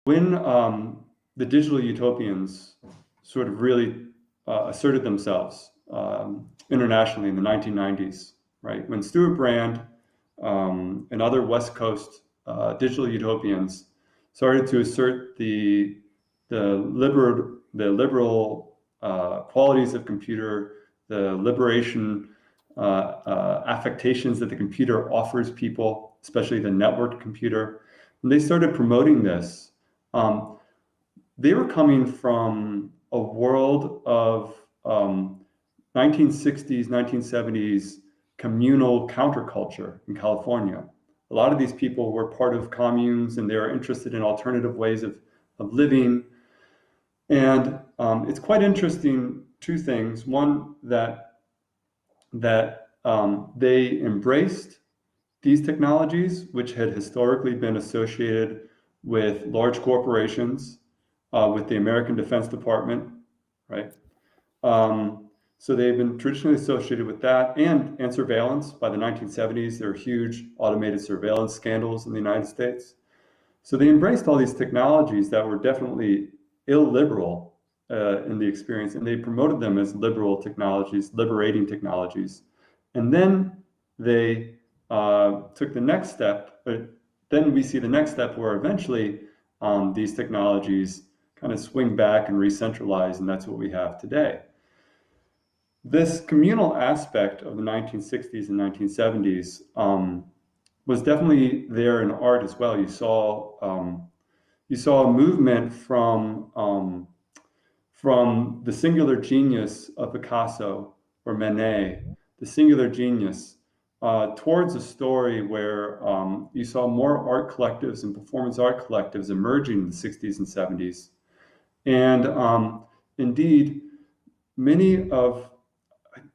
when the digital utopians sort of really asserted themselves internationally in the 1990s, right? When Stuart Brand and other West Coast digital utopians started to assert the liberal qualities of computer, the liberation affectations that the computer offers people, especially the networked computer. When they started promoting this, they were coming from a world of 1960s, 1970s communal counterculture in California. A lot of these people were part of communes and they were interested in alternative ways of living. And it's quite interesting, two things. One, that they embraced these technologies, which had historically been associated with large corporations, with the American Defense Department, right? So they've been traditionally associated with that and surveillance. By the 1970s, there were huge automated surveillance scandals in the United States. So they embraced all these technologies that were definitely illiberal in the experience, and they promoted them as liberal technologies, liberating technologies. And then they took the next step, but then we see the next step where eventually these technologies kind of swing back and re-centralize, and that's what we have today. This communal aspect of the 1960s and 1970s was definitely there in art as well. You saw a movement from the singular genius of Picasso or Manet, the singular genius, towards a story where you saw more art collectives and performance art collectives emerging in the 60s and 70s. And indeed,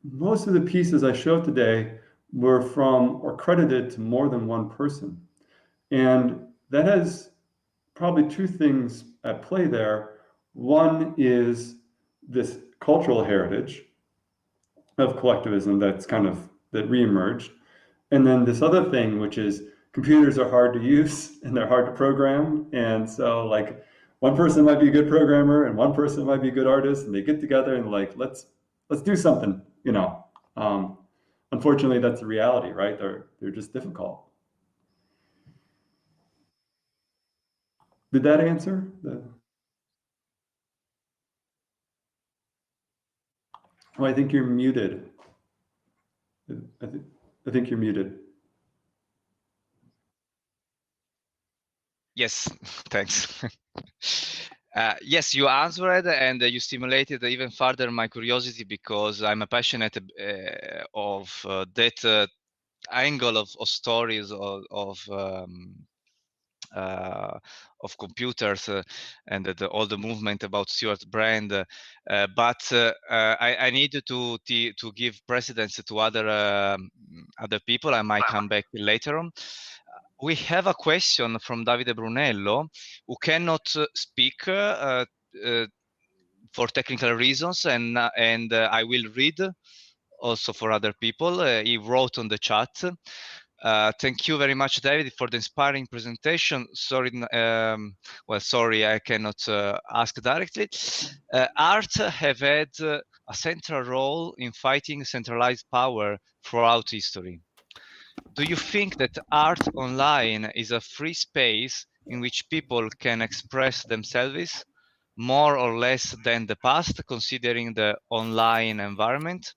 most of the pieces I showed today were from or credited to more than one person. And that has probably two things at play there. One is this cultural heritage of collectivism that reemerged. And then this other thing, which is computers are hard to use and they're hard to program. And so like one person might be a good programmer and one person might be a good artist, and they get together and like, let's do something, you know. Unfortunately, that's the reality, right? They're just difficult. Did that answer? Oh, I think you're muted. I think you're muted. Yes, thanks. Yes, you answered and you stimulated even further my curiosity, because I'm a passionate of that angle of stories of computers and all the movement about Stuart Brand, but I need to give precedence to other people. I might come back later on. We have a question from Davide Brunello, who cannot speak for technical reasons, and I will read also for other people. He wrote on the chat. Thank you very much, David, for the inspiring presentation. Sorry, sorry, I cannot ask directly. Art have had a central role in fighting centralized power throughout history. Do you think that art online is a free space in which people can express themselves more or less than the past, considering the online environment?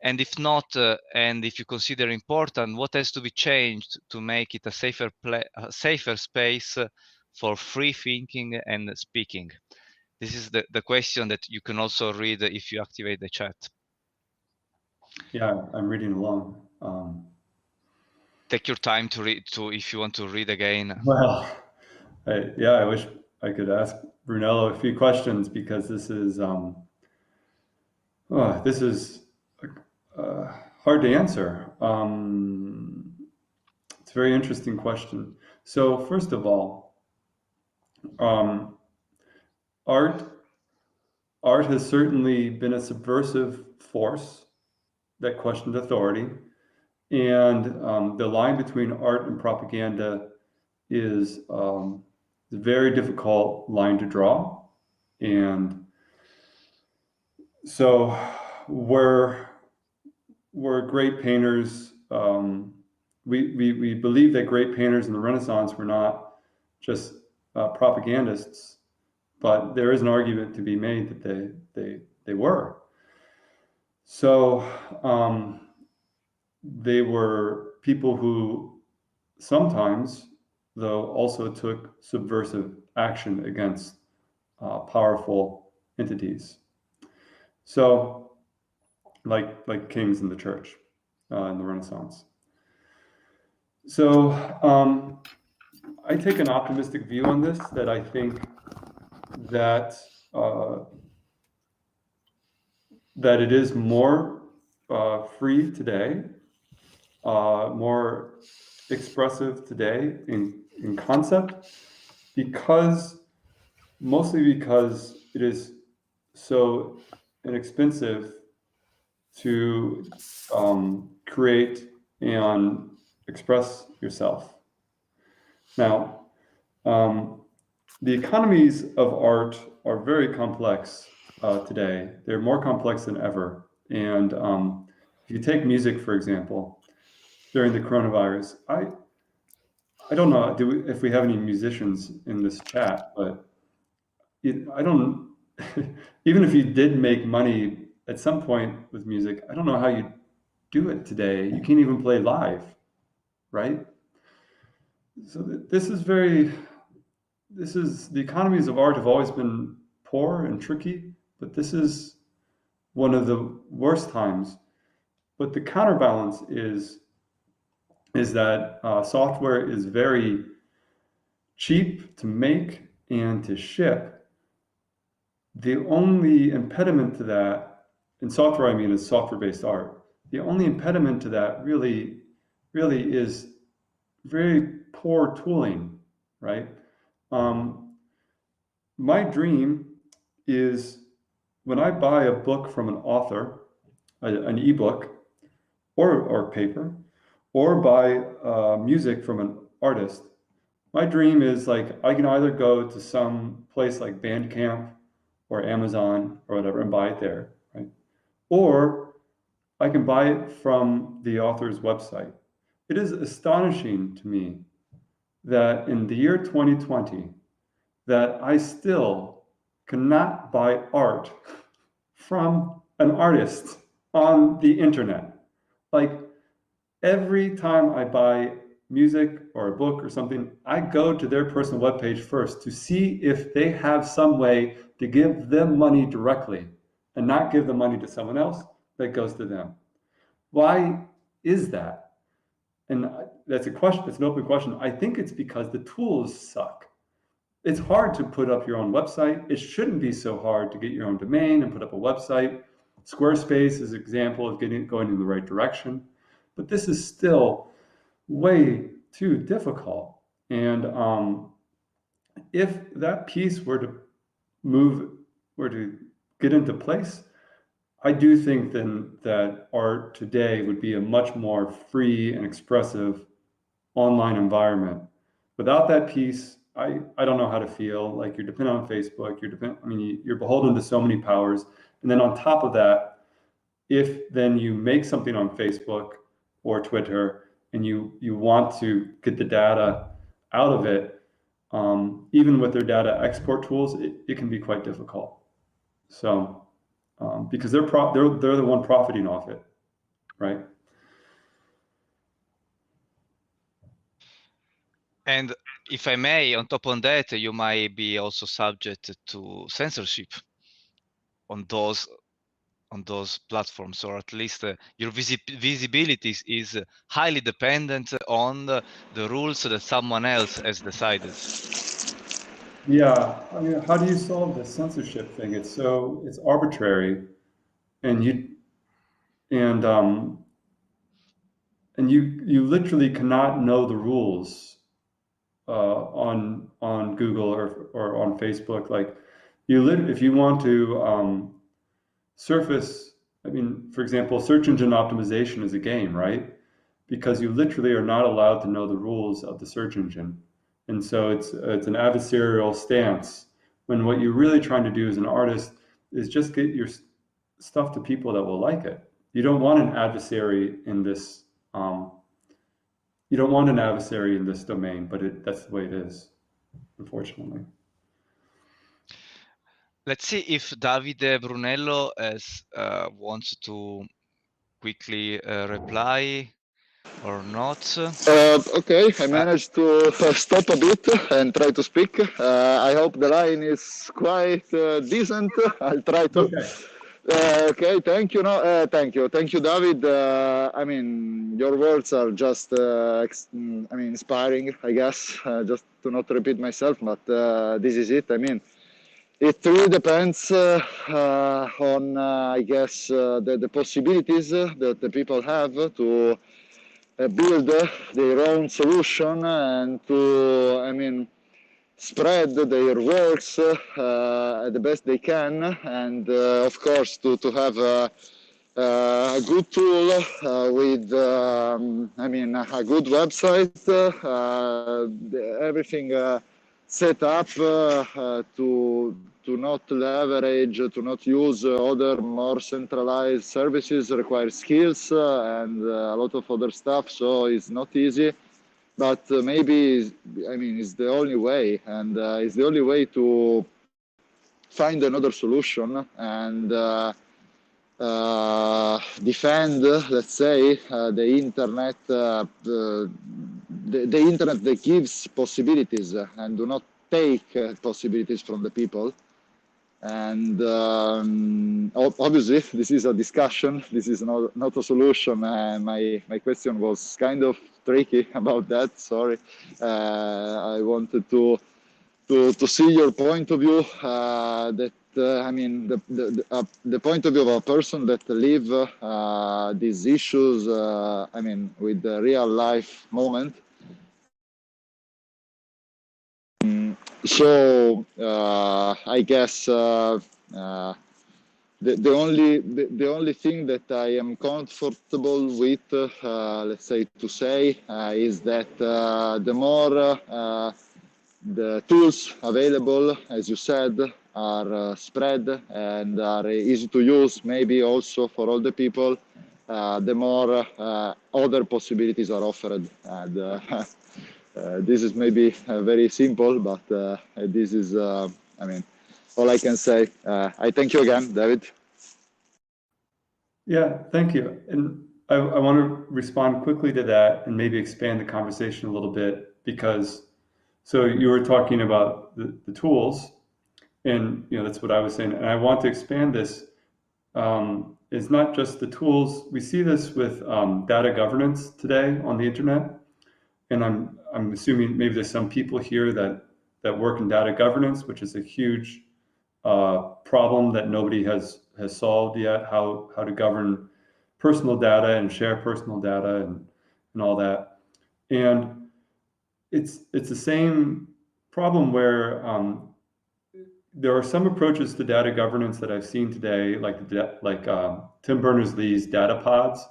And if not, and if you consider important, what has to be changed to make it a safer space for free thinking and speaking? This is the question that you can also read if you activate the chat. Yeah, I'm reading along. Take your time to read, if you want to read again. Well, I wish I could ask Brunello a few questions, because this is hard to answer. It's a very interesting question. So first of all, art has certainly been a subversive force that questioned authority, and the line between art and propaganda is It's a very difficult line to draw. And so we're great painters. We believe that great painters in the Renaissance were not just propagandists, but there is an argument to be made that they were. So they were people who sometimes, though, also took subversive action against powerful entities. So, like kings in the church in the Renaissance. So I take an optimistic view on this, that I think that that it is more free today, more expressive today in concept, mostly because it is so inexpensive to create and express yourself. Now, the economies of art are very complex today. They're more complex than ever. And if you take music, for example, during the coronavirus, I don't know if we have any musicians in this chat, but I don't, even if you did make money at some point with music, I don't know how you do it today. You can't even play live, right? So the economies of art have always been poor and tricky, but this is one of the worst times. But the counterbalance is that software is very cheap to make and to ship. The only impediment to that, in software I mean is software-based art, the only impediment to that really is very poor tooling, right? My dream is, when I buy a book from an author, an ebook or paper, or buy music from an artist, my dream is like I can either go to some place like Bandcamp or Amazon or whatever and buy it there, right? Or I can buy it from the author's website. It is astonishing to me that in the year 2020, that I still cannot buy art from an artist on the internet. Like, every time I buy music or a book or something, I go to their personal webpage first to see if they have some way to give them money directly and not give the money to someone else that goes to them. Why is that? And that's a question, it's an open question. I think it's because the tools suck. It's hard to put up your own website. It shouldn't be so hard to get your own domain and put up a website. Squarespace is an example of going in the right direction. But this is still way too difficult. And if that piece were to get into place, I do think then that art today would be a much more free and expressive online environment. Without that piece, I don't know how to feel. Like, you're dependent on Facebook, you're beholden to so many powers. And then on top of that, if then you make something on Facebook or Twitter and you want to get the data out of it, even with their data export tools, it can be quite difficult. So because they're the one profiting off it, right? And if I may, on top of that, you might be also subject to censorship on those platforms, or at least your visibility is highly dependent on the rules that someone else has decided. Yeah, I mean, how do you solve the censorship thing? It's arbitrary, and you literally cannot know the rules on Google or on Facebook. Like, if you want to surface, I mean, for example, search engine optimization is a game, right? Because you literally are not allowed to know the rules of the search engine. And so it's an adversarial stance, when what you're really trying to do as an artist is just get your stuff to people that will like it. You don't want an adversary in this you don't want an adversary in this domain, but that's the way it is, unfortunately. Let's see if Davide Brunello wants to quickly reply or not. Okay, I managed to stop a bit and try to speak. I hope the line is quite decent. I'll try to. Okay. Okay, thank you. No, thank you, David. I mean, your words are just, inspiring. I guess. Just to not repeat myself, but this is it. I mean, it really depends on, I guess, the possibilities that the people have to build their own solution and to, spread their works the best they can, and of course to have a good tool with, a good website, everything set up to not leverage, to not use other more centralized services, require skills and a lot of other stuff, so it's not easy. But maybe, it's the only way, and it's the only way to find another solution and defend, let's say, the internet, the internet that gives possibilities and do not take possibilities from the people. And obviously, this is a discussion. This is not a solution. My question was kind of tricky about that. Sorry. I wanted to see your point of view. That the point of view of a person that live these issues. With the real life moment. So I guess the only thing that I am comfortable with, let's say, to say is that the more the tools available, as you said, are spread and are easy to use, maybe also for all the people, the more other possibilities are offered. And this is maybe very simple, but this is, all I can say. I thank you again, David. Yeah, thank you. And I want to respond quickly to that and maybe expand the conversation a little bit, because so you were talking about the tools, and that's what I was saying. And I want to expand this. It's not just the tools. We see this with data governance today on the internet. And I'm assuming maybe there's some people here that work in data governance, which is a huge problem that nobody has solved yet. How to govern personal data and share personal data and all that. And it's the same problem where there are some approaches to data governance that I've seen today, like Tim Berners-Lee's data pods,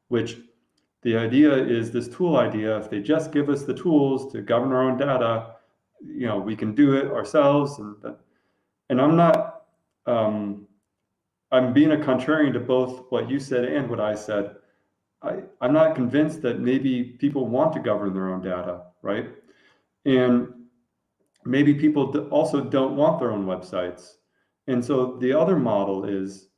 which the idea is this tool idea. If they just give us the tools to govern our own data, we can do it ourselves. And I'm not, I'm being a contrarian to both what you said and what I said. I'm not convinced that maybe people want to govern their own data, right? And maybe people also don't want their own websites. And so the other model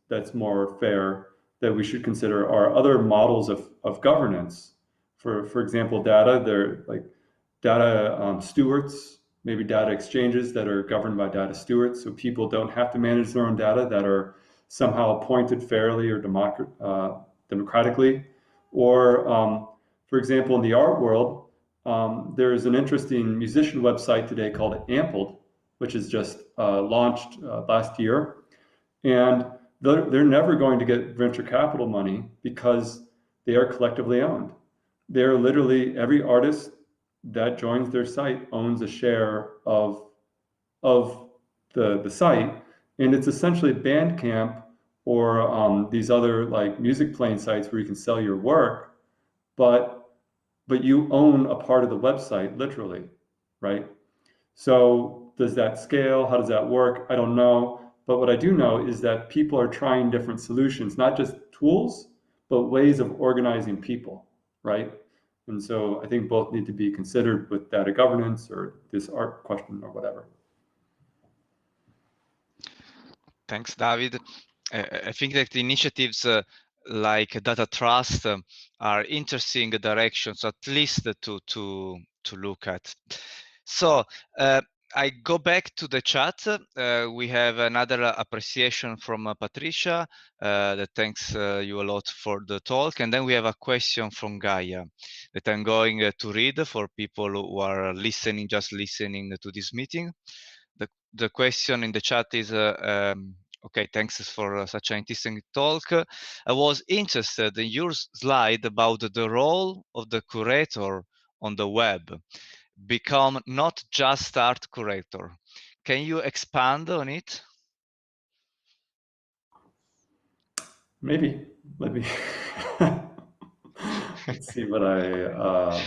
that's more fair that we should consider are other models of governance. For example, data, they're like data stewards, maybe data exchanges that are governed by data stewards, so people don't have to manage their own data, that are somehow appointed fairly or democratically. Or, for example, in the art world, there's an interesting musician website today called Ampled, which is just launched last year. And they're never going to get venture capital money because they are collectively owned. They're literally, every artist that joins their site owns a share of the site. And it's essentially Bandcamp or these other like music playing sites where you can sell your work, but you own a part of the website, literally. right? So does that scale? How does that work? I don't know. But what I do know is that people are trying different solutions, not just tools, but ways of organizing people, right? And so I think both need to be considered with data governance or this art question or whatever. Thanks, David. I think that the initiatives like data trust are interesting directions, at least to look at. So I go back to the chat. We have another appreciation from Patricia that thanks you a lot for the talk. And then we have a question from Gaia that I'm going to read for people who are listening, just listening to this meeting. The question in the chat is, okay, thanks for such an interesting talk. I was interested in your slide about the role of the curator on the web. Become not just art curator. Can you expand on it? Maybe. Let me let's see what I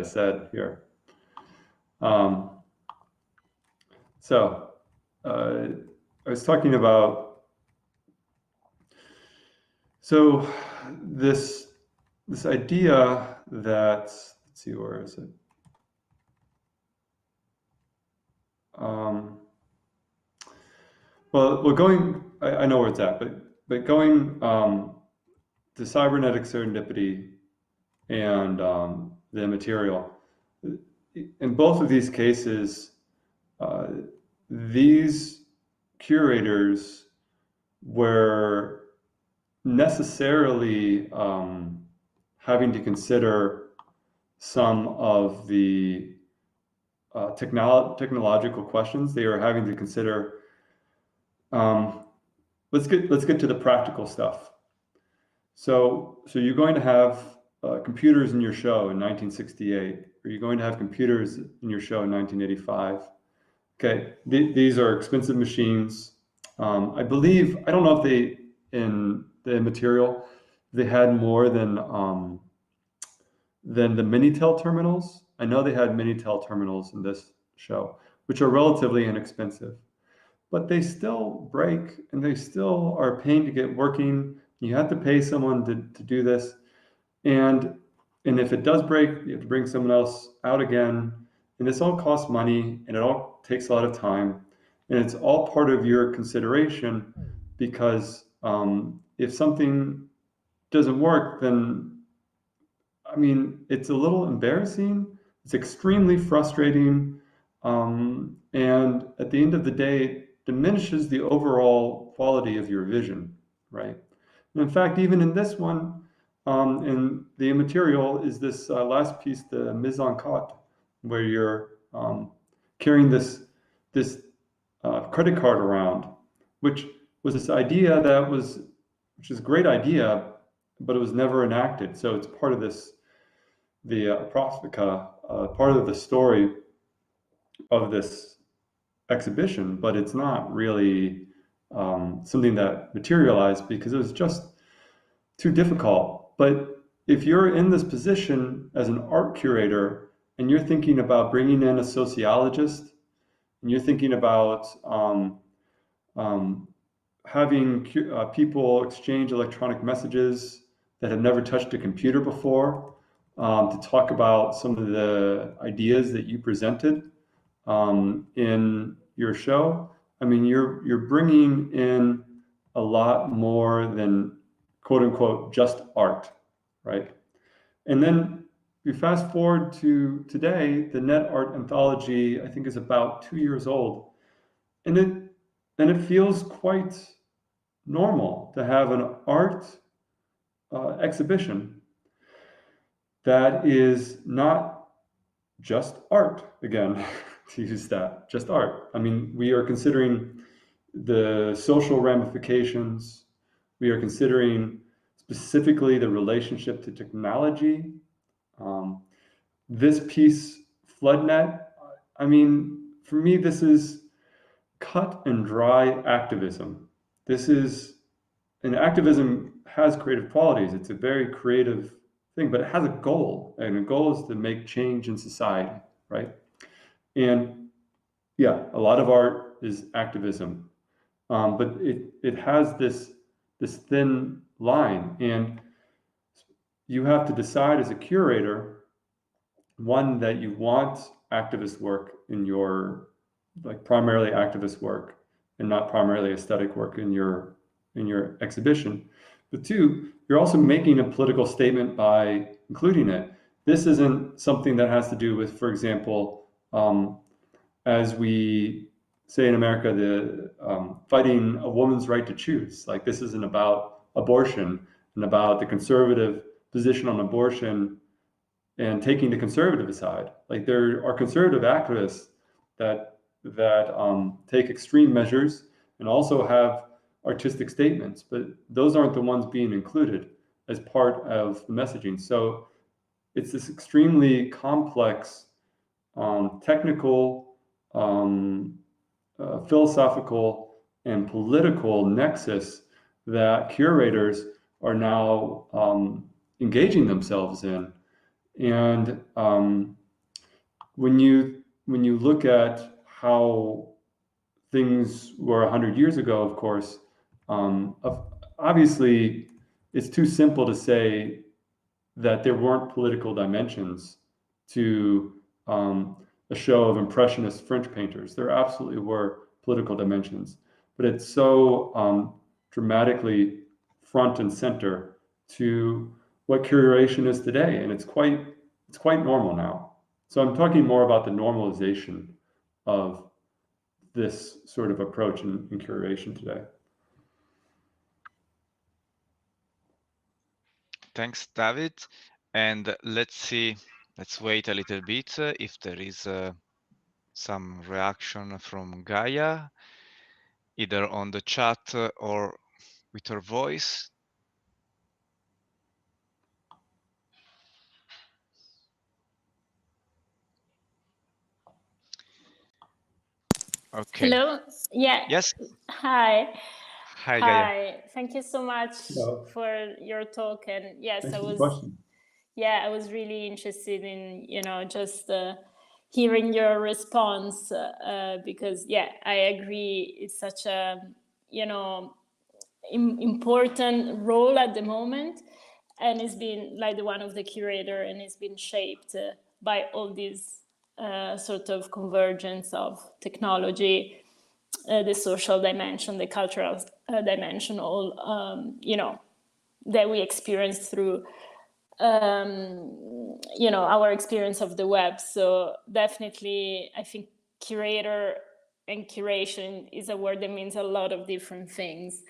said here. So I was talking about this idea that, let's see, where is it? Well, going, I know where it's at, but going to cybernetic serendipity and the material. In both of these cases, these curators were necessarily having to consider some of the technological questions. They are having to consider. Let's get to the practical stuff. So you're going to have computers in your show in 1968, or you're going to have computers in your show in 1985. Okay, these are expensive machines. I believe, I don't know if they, in the material, they had more than the Minitel terminals. I know they had Minitel terminals in this show, which are relatively inexpensive, but they still break and they still are a pain to get working. You have to pay someone to do this. And if it does break, you have to bring someone else out again. And this all costs money and it all takes a lot of time. And it's all part of your consideration because if something doesn't work, then, I mean, it's a little embarrassing. It's extremely frustrating. And at the end of the day, it diminishes the overall quality of your vision, right? And in fact, even in this one, in the material is this last piece, the mise en carte, where you're carrying this credit card around, which was this idea which is a great idea, but it was never enacted. So it's part of this, the Profika, part of the story of this exhibition, but it's not really something that materialized because it was just too difficult. But if you're in this position as an art curator and you're thinking about bringing in a sociologist and you're thinking about having people exchange electronic messages that have never touched a computer before to talk about some of the ideas that you presented in your show, I mean, you're bringing in a lot more than quote unquote just art, right? And then we fast forward to today, the Net Art Anthology, I think, is about 2 years old, and it feels quite normal to have an art exhibition that is not just art, again, to use that, just art. I mean, we are considering the social ramifications. We are considering specifically the relationship to technology. This piece, FloodNet, I mean, for me, this is cut and dry activism. This is, and activism has creative qualities. It's a very creative thing, but it has a goal, and the goal is to make change in society, right? And yeah, a lot of art is activism, but it has this thin line, and you have to decide as a curator, one, that you want activist work in your, like primarily activist work and not primarily aesthetic work in your exhibition. But two, you're also making a political statement by including it. This isn't something that has to do with, for example, as we say in America, the fighting a woman's right to choose. Like, this isn't about abortion and about the conservative position on abortion and taking the conservative side. Like, there are conservative activists that take extreme measures and also have artistic statements, but those aren't the ones being included as part of the messaging. So it's this extremely complex, technical, philosophical, and political nexus that curators are now engaging themselves in. And when you look at how things were 100 years ago, of course, obviously it's too simple to say that there weren't political dimensions to a show of impressionist French painters. There absolutely were political dimensions, but it's so dramatically front and center to what curation is today, and it's quite normal now. So I'm talking more about the normalization of this sort of approach in curation today. Thanks, David. And let's wait a little bit if there is some reaction from Gaia, either on the chat or with her voice. Okay. Hello. Yeah. Yes. Hi. Hi, Gaia. Thank you so much for your talk. And yes, Thanks I for the was. question. Yeah, I was really interested in just hearing your response because I agree. It's such a important role at the moment, and it's been like the one of the curator, and it's been shaped by all these sort of convergence of technology, the social dimension, the cultural dimension, all that we experience through our experience of the web. So definitely, I think curator and curation is a word that means a lot of different things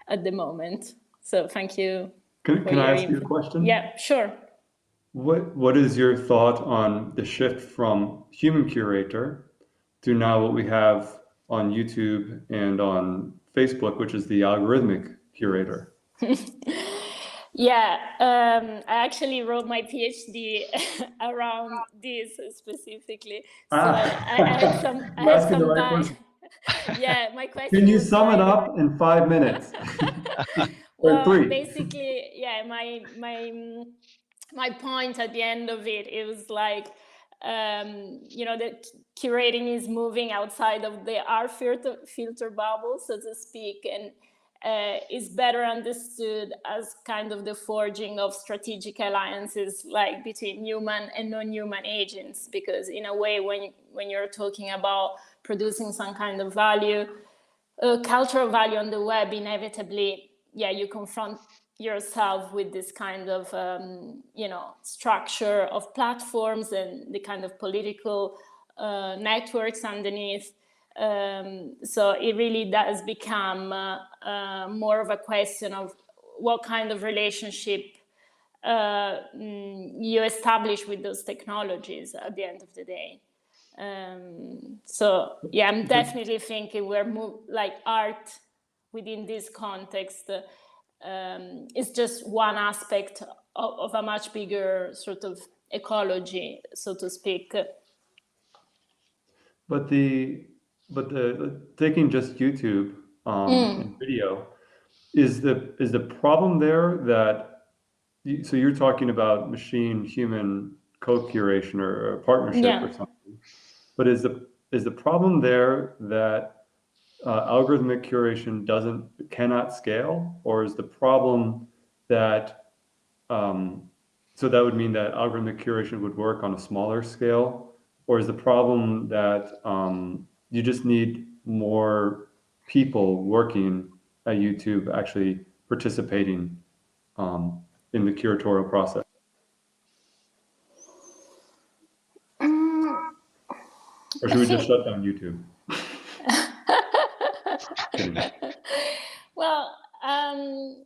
at the moment. So thank you. Can I ask you a question? Yeah, sure. What is your thought on the shift from human curator to now what we have on YouTube and on Facebook, which is the algorithmic curator? Yeah, I actually wrote my PhD around this specifically. So I had some time. Yeah, my question. Can you sum it up in 5 minutes? Or 3? Basically, yeah, my point at the end of it was like, that curating is moving outside of the art filter bubble, so to speak, and is better understood as kind of the forging of strategic alliances, like between human and non-human agents. Because in a way, when you're talking about producing some kind of value, cultural value on the web, inevitably, you confront yourself with this kind of structure of platforms and the kind of political networks underneath. So it really does become more of a question of what kind of relationship you establish with those technologies at the end of the day. So yeah, I'm definitely thinking like art within this context is just one aspect of a much bigger sort of ecology, so to speak. But the taking just YouTube and video, is the problem there that so you're talking about machine human co-curation or a partnership or something? But is the problem there that algorithmic curation cannot scale, or is the problem that so that would mean that algorithmic curation would work on a smaller scale, or is the problem that you just need more people working at YouTube actually participating in the curatorial process? Or should we just shut down YouTube? Well, I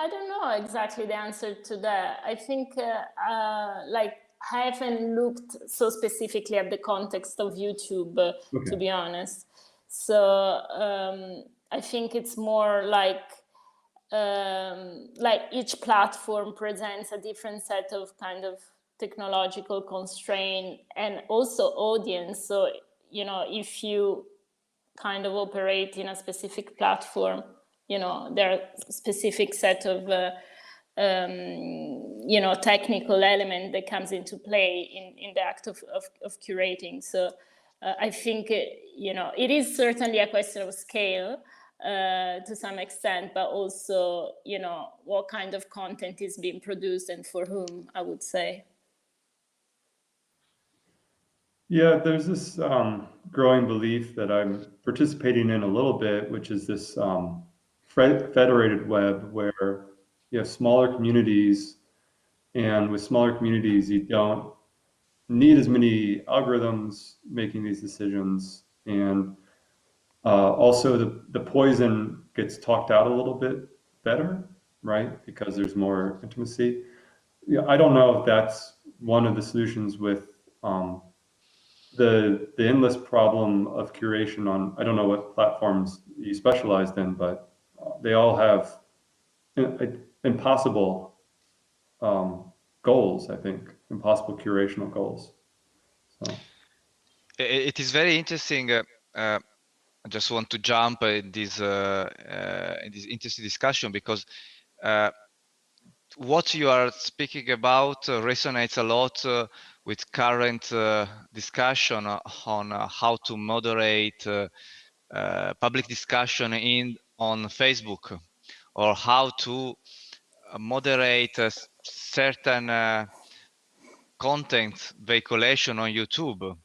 don't know exactly the answer to that. I think like I haven't looked so specifically at the context of YouTube, to be honest. So I think it's more like each platform presents a different set of kind of technological constraint and also audience. So, you know, if you kind of operate in a specific platform, you know, there are specific set of you know, technical element that comes into play in the act of curating. So I think you know, it is certainly a question of scale to some extent, but also, you know, what kind of content is being produced and for whom, I would say. Yeah, there's this growing belief that I'm participating in a little bit, which is this federated web where you have smaller communities, and with smaller communities, you don't need as many algorithms making these decisions, and also the poison gets talked out a little bit better, right? Because there's more intimacy. Yeah, I don't know if that's one of the solutions with the endless problem of curation on, I don't know what platforms you specialized in, but they all have impossible goals, I think, impossible curational goals. So it is very interesting. I just want to jump in this interesting discussion, because what you are speaking about resonates a lot with current discussion on how to moderate public discussion on Facebook, or how to moderate certain content veiculation on YouTube.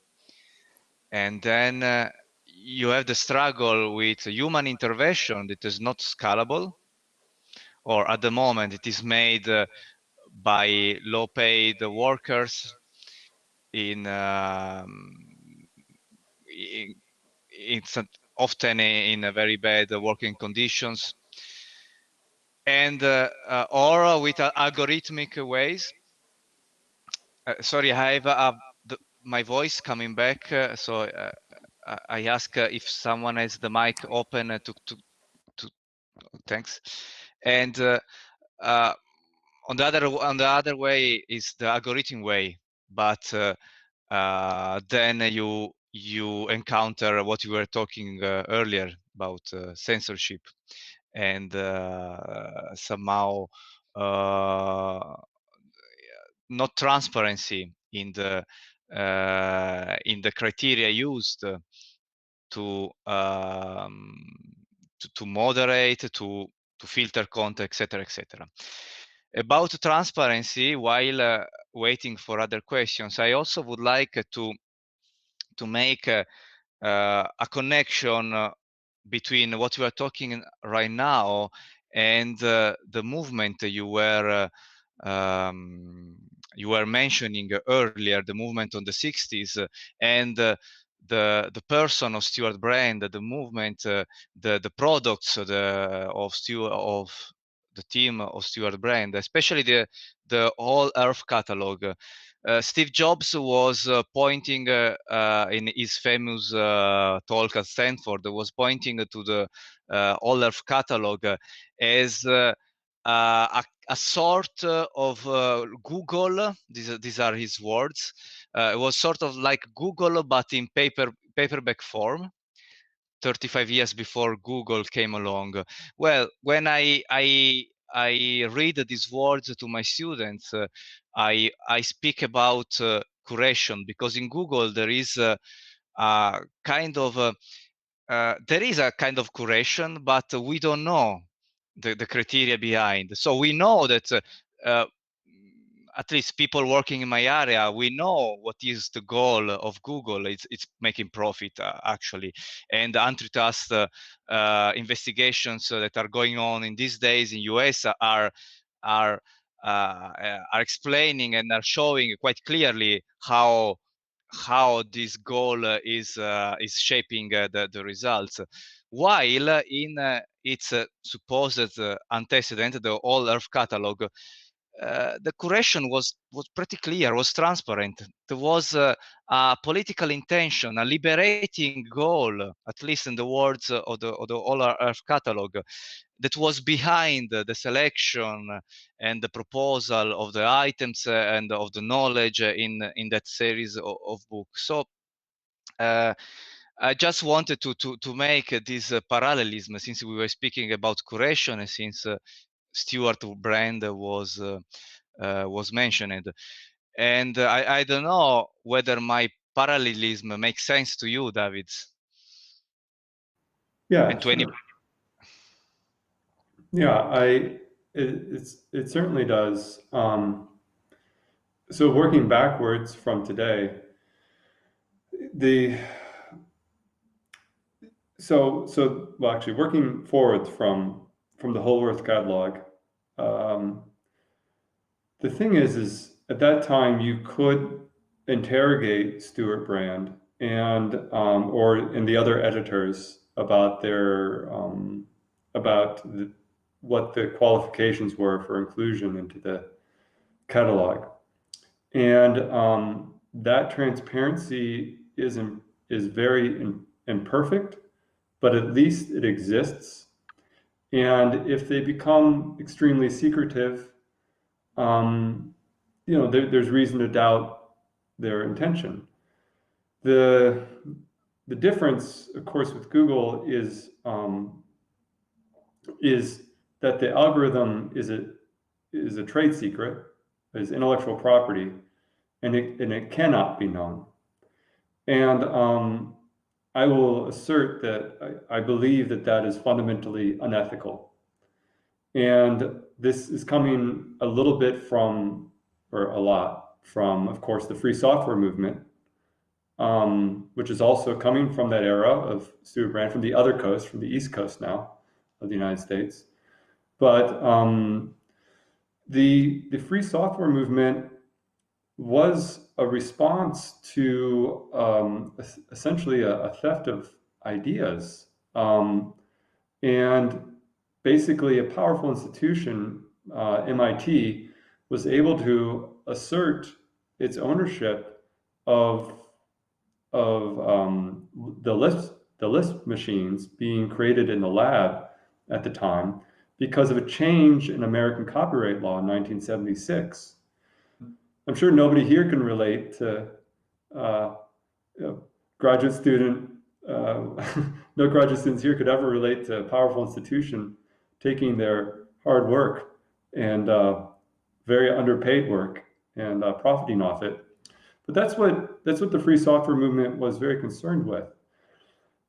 And then you have the struggle with human intervention that is not scalable, or at the moment it is made by low-paid workers it's often in a very bad working conditions, and or with algorithmic ways. Sorry, I have my voice coming back, so I ask if someone has the mic open to thanks. And on the other way is the algorithm way, but then you encounter what you were talking earlier about censorship, and somehow not transparency in the criteria used to moderate, to filter content, etc., etc. About transparency, while waiting for other questions, I also would like to make a connection between what we are talking right now and the movement you were mentioning earlier, the movement on the 60s, and the person of Stuart Brand, the movement, the products of the team of Stuart Brand, especially the All Earth catalog. Steve Jobs was pointing in his famous talk at Stanford, was pointing to the All Earth catalog as a sort of Google. These are his words. It was sort of like Google, but in paperback form, 35 years before Google came along. Well, when I read these words to my students, I speak about curation, because in Google there is a kind of curation, but we don't know the criteria behind. So we know that at least people working in my area, we know what is the goal of Google. It's making profit actually, and antitrust investigations that are going on in these days in US are explaining and are showing quite clearly how this goal is shaping the results. While in its supposed antecedent, the All Earth catalog, the curation was pretty clear, was transparent. There was a political intention, a liberating goal, at least in the words of the All Earth catalog, that was behind the selection and the proposal of the items and of the knowledge in that series of books. So I just wanted to make this parallelism, since we were speaking about curation and since Stewart Brand was mentioned, and I don't know whether my parallelism makes sense to you, David. Yeah, And to any. Yeah, it certainly does. So working backwards from today, well, actually working forwards from the Whole Earth catalog, the thing is at that time you could interrogate Stuart Brand and and the other editors about their what the qualifications were for inclusion into the catalog, and that transparency is very imperfect, but at least it exists. And if they become extremely secretive, there's reason to doubt their intention. The difference, of course, with Google is that the algorithm is a trade secret, is intellectual property, and it cannot be known. And I will assert that I believe that is fundamentally unethical. And this is coming a little bit from, or a lot from, of course, the free software movement, which is also coming from that era of Stuart Brand, from the other coast, from the East Coast now of the United States. But the free software movement was a response to essentially a theft of ideas, and basically a powerful institution, MIT, was able to assert its ownership of the Lisp machines being created in the lab at the time because of a change in American copyright law in 1976. I'm sure nobody here can relate to graduate student. No graduate students here could ever relate to a powerful institution taking their hard work and very underpaid work and profiting off it. But that's what the free software movement was very concerned with.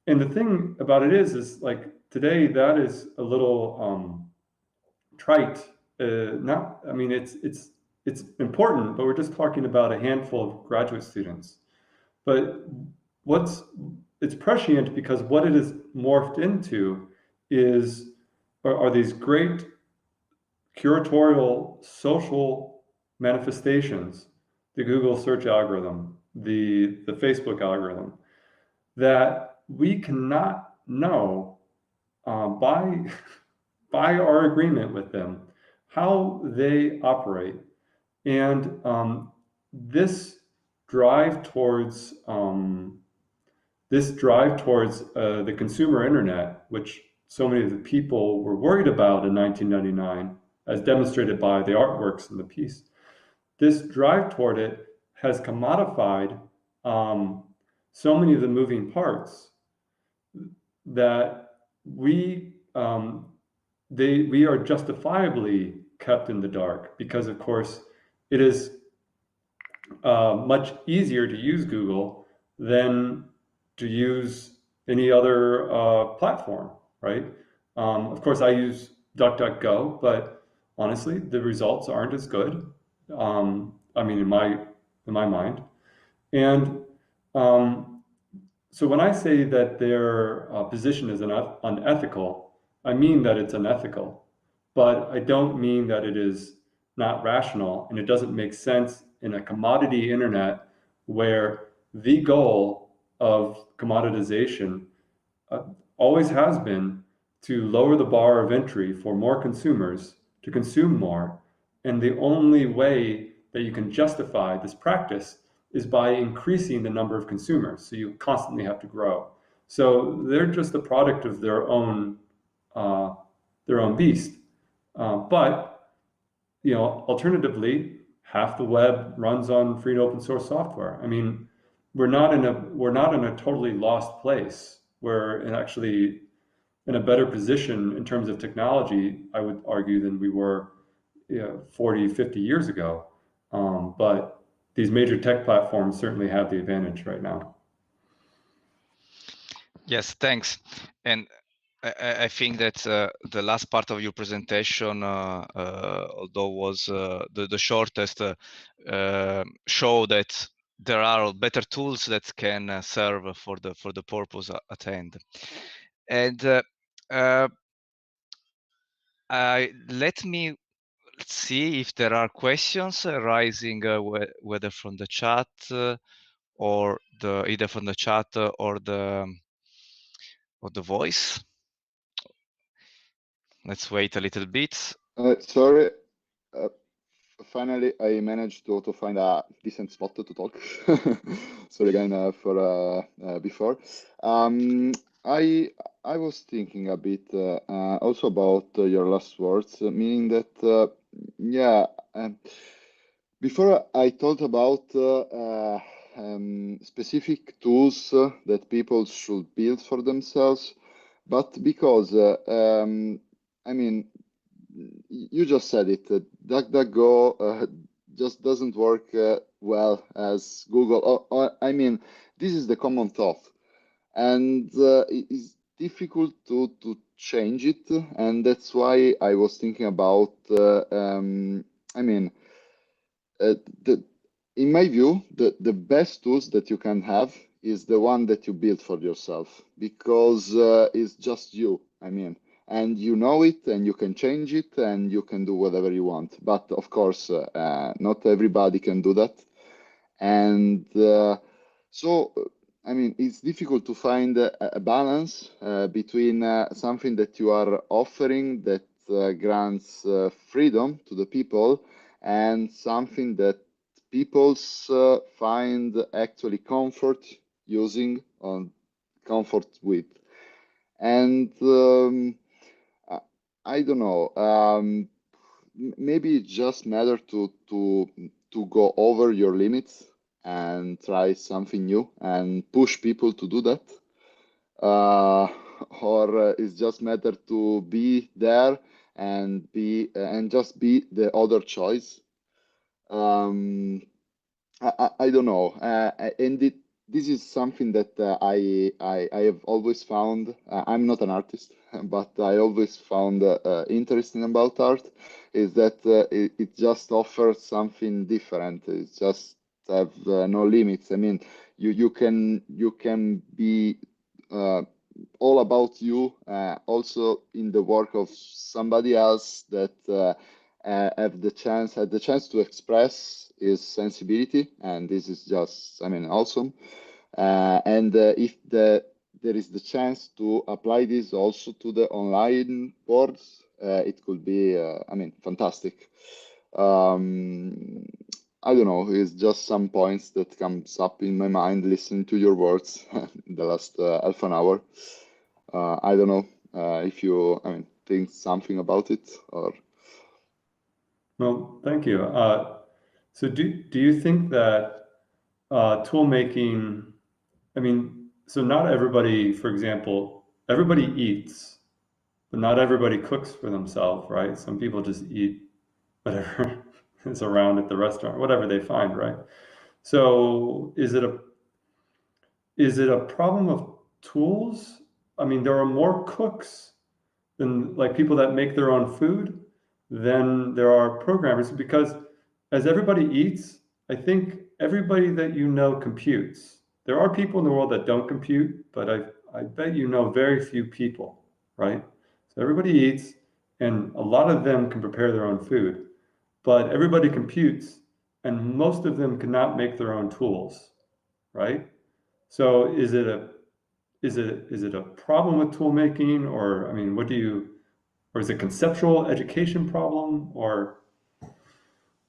And the thing about it is like today that is a little trite. It's important, but we're just talking about a handful of graduate students. But it's prescient because what it is morphed into are these great curatorial social manifestations, the Google search algorithm, the Facebook algorithm, that we cannot know by our agreement with them how they operate. And this drive towards the consumer internet, which so many of the people were worried about in 1999, as demonstrated by the artworks in the piece, this drive toward it has commodified so many of the moving parts that we are justifiably kept in the dark, because of course it is much easier to use Google than to use any other platform, right? Of course, I use DuckDuckGo, but honestly, the results aren't as good. I mean, in my mind, and so when I say that their position is unethical, I mean that it's unethical, but I don't mean that it is not rational, and it doesn't make sense in a commodity internet where the goal of commoditization uh, always has been to lower the bar of entry for more consumers to consume more. And the only way that you can justify this practice is by increasing the number of consumers. So you constantly have to grow. So they're just the product of uh, their own beast. But you know, alternatively, half the web runs on free and open source software. I mean, we're not in a totally lost place. We're actually in a better position in terms of technology, I would argue, than we were 40, 50 years ago. But these major tech platforms certainly have the advantage right now. Yes, thanks. And I think that the last part of your presentation, although was the shortest, show that there are better tools that can serve for the purpose at hand. And let me see if there are questions arising, whether from the chat or either from the chat or the voice. Let's wait a little bit. Sorry. Finally, I managed to find a decent spot to talk. Sorry again for before. I was thinking a bit also about your last words, meaning that yeah. Before I thought about specific tools that people should build for themselves, but because I mean, you just said it. DuckDuckGo just doesn't work well as Google. I mean, this is the common thought, and it's difficult to change it, and that's why I was thinking about. I mean, the in my view, the best tools that you can have is the one that you build for yourself because it's just you. I mean, and you know it, and you can change it, and you can do whatever you want. But of course, not everybody can do that, and so. I mean, it's difficult to find a balance between something that you are offering that grants freedom to the people and something that people find actually comfort using on comfort with. And I don't know. Maybe it just matter to go over your limits and try something new and push people to do that. Or it's just matter to be there and just be the other choice. I don't know, this is something that I have always found. I'm not an artist, but I always found interesting about art is that it just offers something different. It just have no limits. I mean, you can be all about you, also in the work of somebody else that had the chance to express his sensibility, and this is just, I mean, awesome. And if there is the chance to apply this also to the online boards, it could be, I mean, fantastic. I don't know, it's just some points that comes up in my mind listening to your words in the last half an hour. I don't know if you, I mean, think something about it or. Well, thank you. So do you think that tool making, I mean, so not everybody, for example, everybody eats, but not everybody cooks for themselves, right? Some people just eat whatever is around at the restaurant, whatever they find, right? So is it a problem of tools? I mean, there are more cooks than like people that make their own food than there are programmers, because as everybody eats, I think everybody that you know computes. There are people in the world that don't compute, but I bet you know very few people, right? So everybody eats, and a lot of them can prepare their own food, but everybody computes, and most of them cannot make their own tools, right? So is it a problem with tool making, or I mean, or is it conceptual education problem, or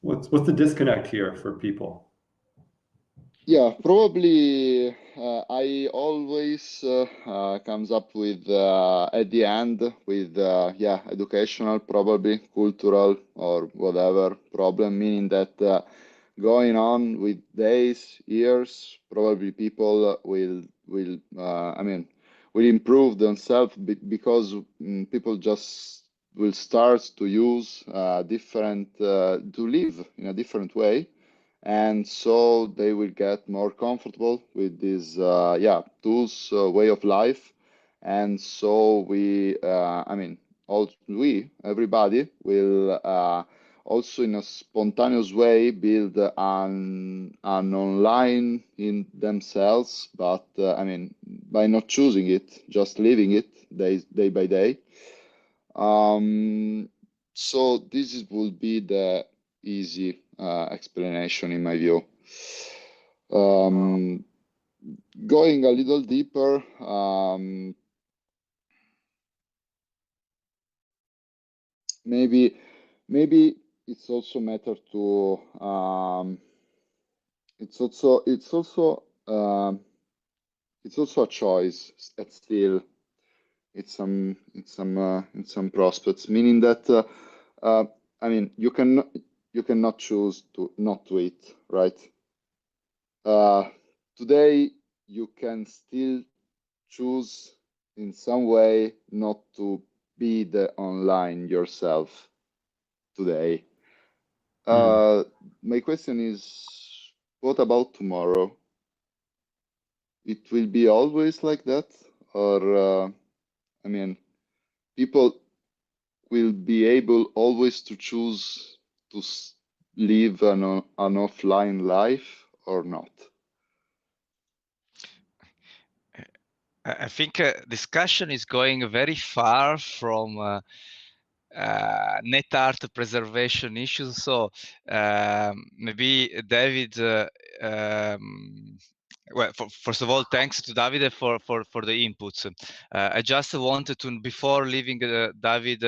what's the disconnect here for people? Yeah, probably I always comes up with at the end with yeah, educational, probably cultural or whatever problem, meaning that going on with days, years, probably people will I mean will improve themselves because people just will start to use different to live in a different way, and so they will get more comfortable with this yeah, tools way of life. And so I mean, all we everybody will also in a spontaneous way build an online in themselves, but I mean, by not choosing it, just living it day by day. So will be the easy explanation in my view. Going a little deeper, maybe it's also matter to it's also a choice at still in some prospects, meaning that I mean, you cannot choose to not to eat, right? Today you can still choose in some way not to be the online yourself today. My question is, what about tomorrow? It will be always like that, or I mean, people will be able always to choose to live an offline life or not? I think discussion is going very far from net art preservation issues. So maybe David, well, first of all, thanks to Davide for the inputs. I just wanted to, before leaving David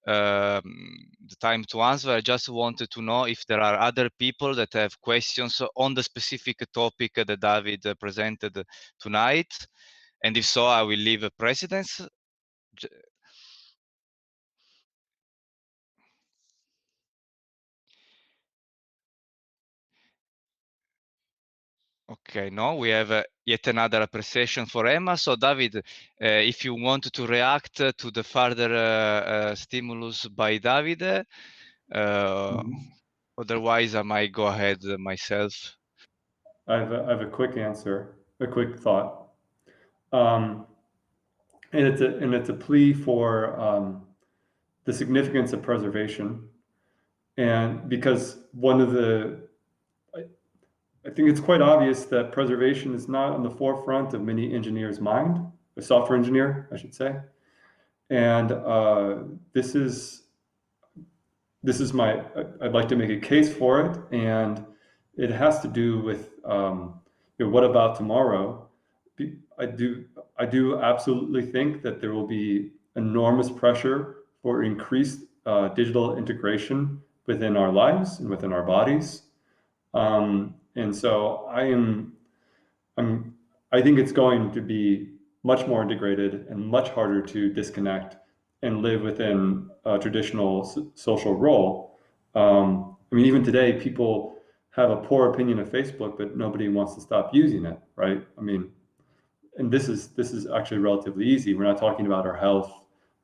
the time to answer, I just wanted to know if there are other people that have questions on the specific topic that David presented tonight. And if so, I will leave a precedence. Okay, no, we have yet another appreciation for Emma. So, David, if you want to react to the further stimulus by Davide, otherwise I might go ahead myself. I have a quick answer, a quick thought, and it's a plea for the significance of preservation, and because I think it's quite obvious that preservation is not on the forefront of many engineers' mind, a software engineer, I should say, and I'd like to make a case for it, and it has to do with what about tomorrow? I do absolutely think that there will be enormous pressure for increased digital integration within our lives and within our bodies, and so I think it's going to be much more integrated and much harder to disconnect and live within a traditional social role. I mean, even today, people have a poor opinion of Facebook, but nobody wants to stop using it, right? I mean, and this is actually relatively easy. We're not talking about our health.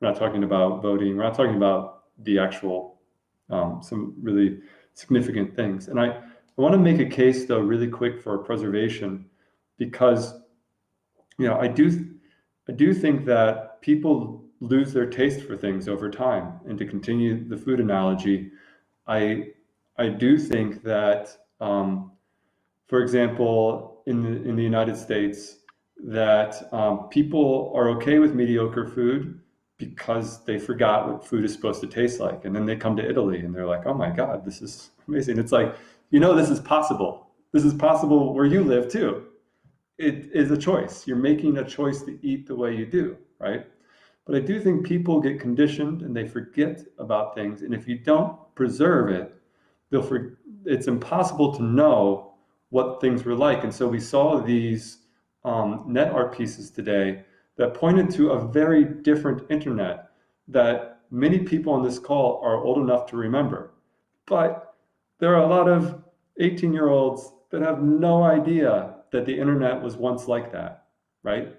We're not talking about voting. We're not talking about the actual some really significant things. And I want to make a case though really quick for preservation, because I do think that people lose their taste for things over time. And to continue the food analogy, I do think that, for example, in the United States, that people are okay with mediocre food because they forgot what food is supposed to taste like. And then they come to Italy and they're like, oh my God, this is amazing. It's like, this is possible. This is possible where you live too. It is a choice. You're making a choice to eat the way you do, right? But I do think people get conditioned and they forget about things. And if you don't preserve it, it's impossible to know what things were like. And so we saw these net art pieces today that pointed to a very different internet that many people on this call are old enough to remember. But there are a lot of 18-year-olds that have no idea that the internet was once like that, right?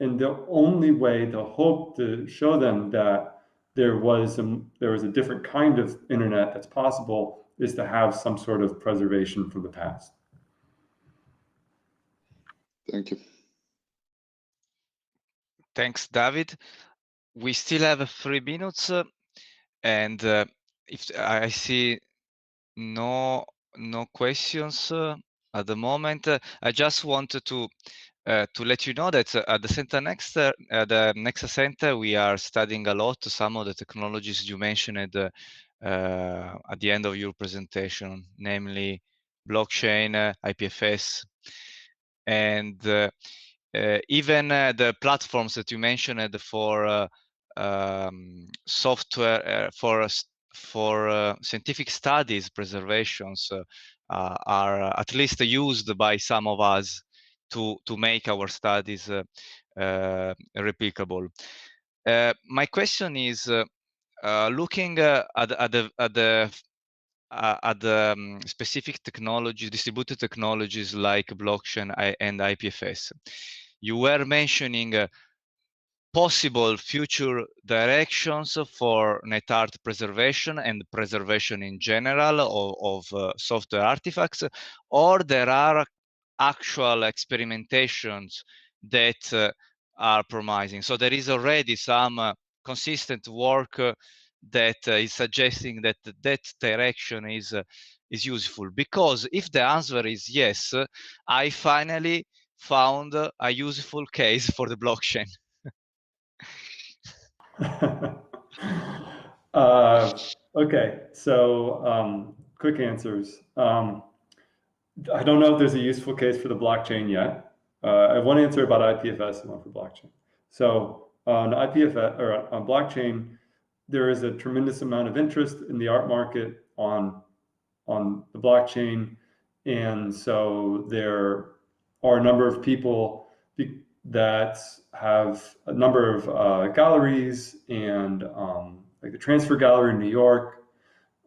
And the only way to hope to show them that there was a different kind of internet that's possible is to have some sort of preservation from the past. Thank you. Thanks, David. We still have 3 minutes, and if I see no questions at the moment, I just wanted to let you know that at the Center Nexa, the Nexa Center, we are studying a lot some of the technologies you mentioned at the end of your presentation, namely blockchain, IPFS, and even the platforms that you mentioned for software for scientific studies preservations are at least used by some of us to make our studies replicable. My question is, looking at the specific technologies, distributed technologies like blockchain and IPFS, you were mentioning possible future directions for net art preservation and preservation in general of software artifacts, or there are actual experimentations that are promising. So there is already some consistent work that is suggesting that that direction is useful. Because if the answer is yes, I finally found a useful case for the blockchain. Okay, so quick answers. I don't know if there's a useful case for the blockchain yet. I have one answer about IPFS and one for blockchain. So on IPFS or on blockchain, there is a tremendous amount of interest in the art market on the blockchain, and so there are a number of people that have a number of galleries, and like the Transfer Gallery in New York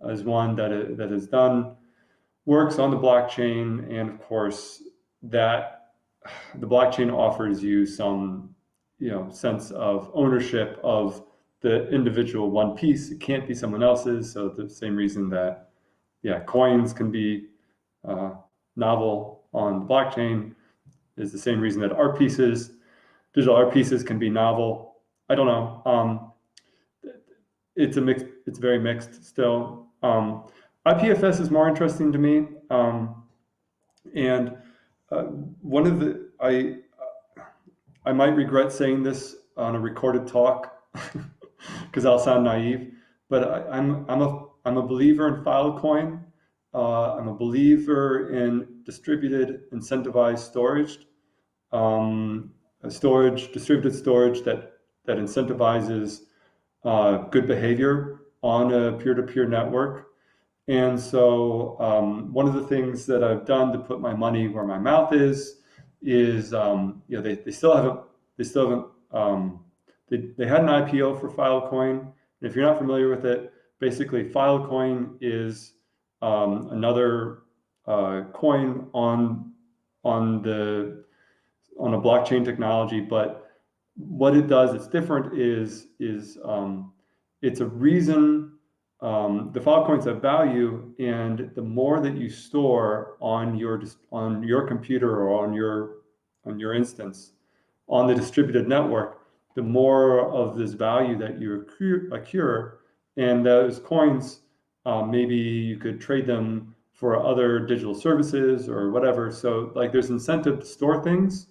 is one that has done works on the blockchain, and of course that the blockchain offers you some sense of ownership of the individual one piece. It can't be someone else's, so the same reason that coins can be novel on the blockchain is the same reason that digital art pieces can be novel. I don't know. It's very mixed still. IPFS is more interesting to me. And one of the, I might regret saying this on a recorded talk because I'll sound naive, but I'm a believer in Filecoin. I'm a believer in distributed incentivized storage, distributed storage that incentivizes good behavior on a peer-to-peer network. And so one of the things that I've done to put my money where my mouth is they still haven't they had an IPO for Filecoin. And if you're not familiar with it, basically Filecoin is another coin on a blockchain technology, but what it does, it's different, is it's a reason the Filecoins have value, and the more that you store on your computer or on your instance on the distributed network, the more of this value that you accrue, and those coins, maybe you could trade them for other digital services or whatever. So like there's incentive to store things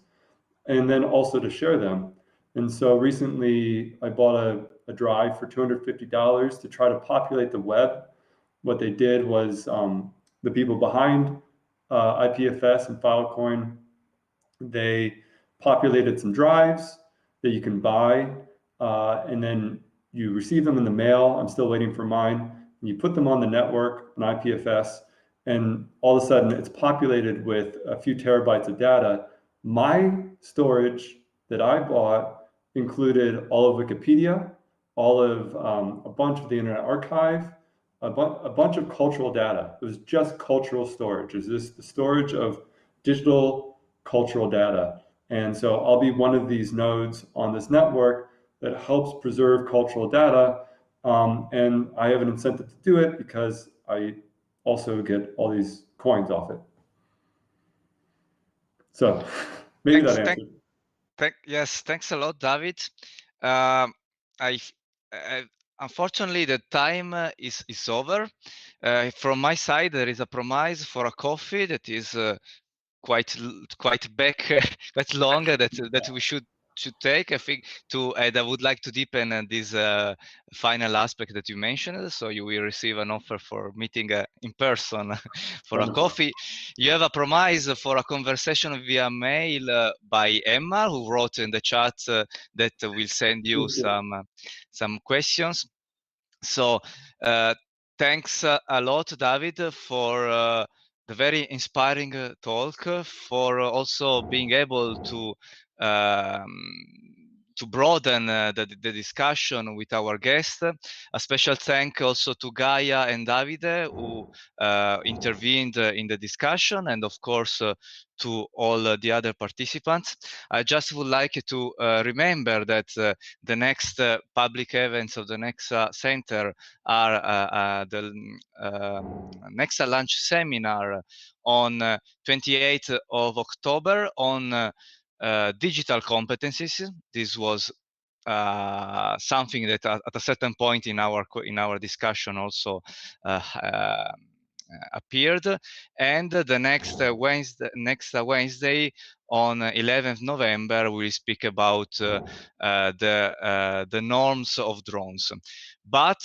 and then also to share them. And so recently I bought a drive for $250 to try to populate the web. What they did was the people behind IPFS and Filecoin, they populated some drives that you can buy, and then you receive them in the mail. I'm still waiting for mine. And you put them on the network, an IPFS, and all of a sudden it's populated with a few terabytes of data. My storage that I bought included all of Wikipedia, all of a bunch of the Internet Archive, a bunch of cultural data. It was just cultural storage. Is this the storage of digital cultural data? And so I'll be one of these nodes on this network that helps preserve cultural data. And I have an incentive to do it because I also get all these coins off it. So maybe that answered. Yes, thanks a lot, David. I unfortunately the time is over. From my side, there is a promise for a coffee that is quite back quite long that we should take, I think, and I would like to deepen this final aspect that you mentioned. So you will receive an offer for meeting in person for a coffee. You have a promise for a conversation via mail by Emma, who wrote in the chat that will send you some questions. So thanks a lot, David, for the very inspiring talk, for also being able to broaden the discussion with our guests. A special thank also to Gaia and Davide, who intervened in the discussion, and of course to all the other participants. I just would like to remember that the next public events of the Nexa Center are the Nexa Launch Seminar on 28th of October on digital competencies. This was something that at a certain point in our discussion also appeared. And the next Wednesday on 11th November, we'll speak about the norms of drones. But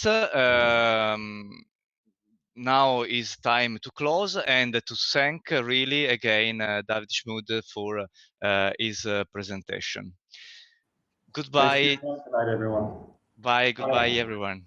now is time to close and to thank really again David Schmud for his presentation. Goodbye. Good night, everyone. Bye. Goodbye, everyone.